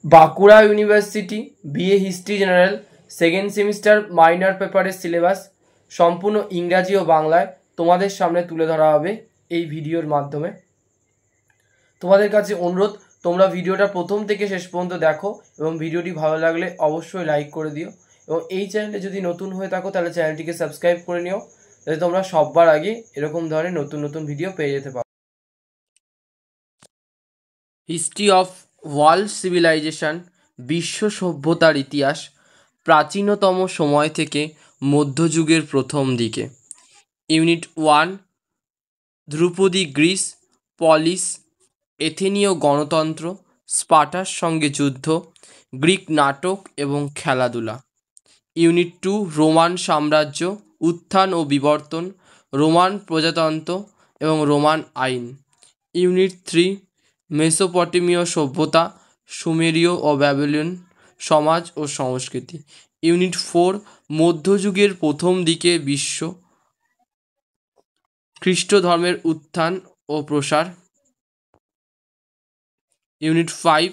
Bankura university BA history general second semester minor পেপারের syllabus সম্পূর্ণ ইংরাজি ও বাংলায় তোমাদের সামনে তুলে ধরা হবে এই ভিডিওর মাধ্যমে। তোমাদের কাছে অনুরোধ, তোমরা ভিডিওটা প্রথম থেকে শেষ পর্যন্ত দেখো এবং ভিডিওটি ভালো লাগলে অবশ্যই লাইক করে দিও এবং এই চ্যানেলে যদি নতুন হয়ে থাকো তাহলে চ্যানেলটিকে সাবস্ক্রাইব করে নিও, যাতে তোমরা সবার আগে এরকম ধরনের নতুন নতুন ভিডিও পেয়ে যেতে পারো। হিস্ট্রি অফ ওয়ার্ল্ড সিভিলাইজেশন, বিশ্ব সভ্যতার ইতিহাস প্রাচীনতম সময় থেকে মধ্যযুগের প্রথম দিকে। ইউনিট 1, ধ্রুপদী গ্রিস, পলিস, এথেনীয় গণতন্ত্র, স্পার্টার সঙ্গে যুদ্ধ, গ্রিক নাটক এবং খেলাধুলা। ইউনিট 2, রোমান সাম্রাজ্য, উত্থান ও বিবর্তন, রোমান প্রজাতন্ত্র এবং রোমান আইন। ইউনিট 3, মেসোপটেমীয় সভ্যতা, সুমেরীয় ও ব্যাবিলন সমাজ ও সংস্কৃতি। ইউনিট 4, মধ্যযুগের প্রথম দিকে বিশ্ব খ্রিস্ট ধর্মের উত্থান ও প্রসার। ইউনিট 5,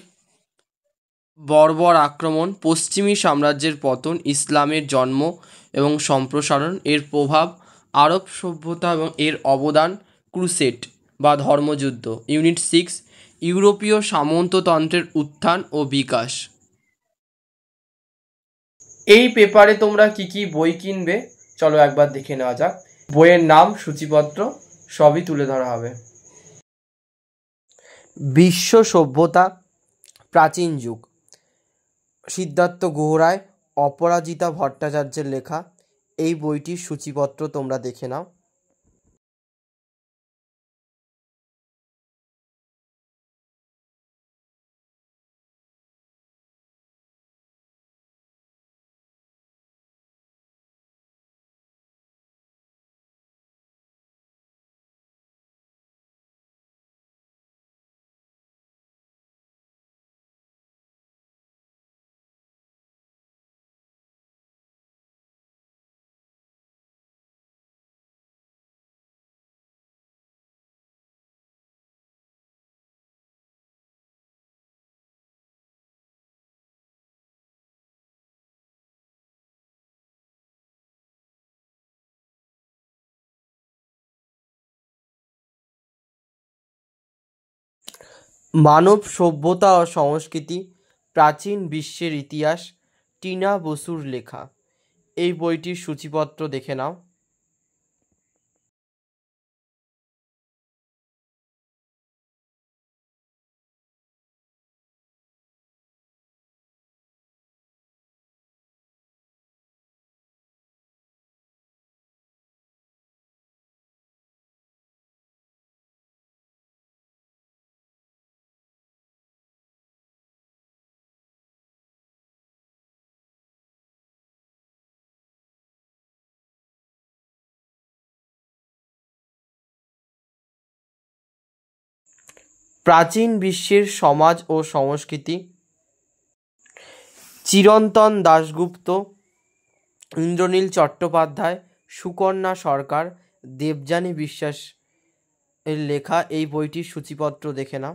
বর্বর আক্রমণ, পশ্চিমী সাম্রাজ্যের পতন, ইসলামের জন্ম এবং সম্প্রসারণ, এর প্রভাব, আরব সভ্যতা এবং এর অবদান, ক্রুসেড বা ধর্মযুদ্ধ। ইউনিট 6, ইউরোপীয় সামন্ততন্ত্রের উত্থান ও বিকাশ। এই পেপারে তোমরা কি কি বই কিনবে চলো একবার দেখে নেওয়া যাক। বইয়ের নাম, সূচিপত্র সবই তুলে ধরা হবে। বিশ্ব সভ্যতা, প্রাচীন যুগ, সিদ্ধার্থ গুহরায়, অপরাজিতা ভট্টাচার্যের লেখা। এই বইটির সূচিপত্র তোমরা দেখে নাও। মানব সভ্যতা ও সংস্কৃতি, প্রাচীন বিশ্বের ইতিহাস, টিনা বসুর লেখা। এই বইটির সূচিপত্র দেখে নাও। প্রাচীন বিশ্বের সমাজ ও সংস্কৃতি, চিরন্তন দাশগুপ্ত, ইন্দ্রনীল চট্টোপাধ্যায়, সুকন্যা সরকার, দেবযানী বিশ্বাস এর লেখা। এই বইটির সূচিপত্র দেখে নাও।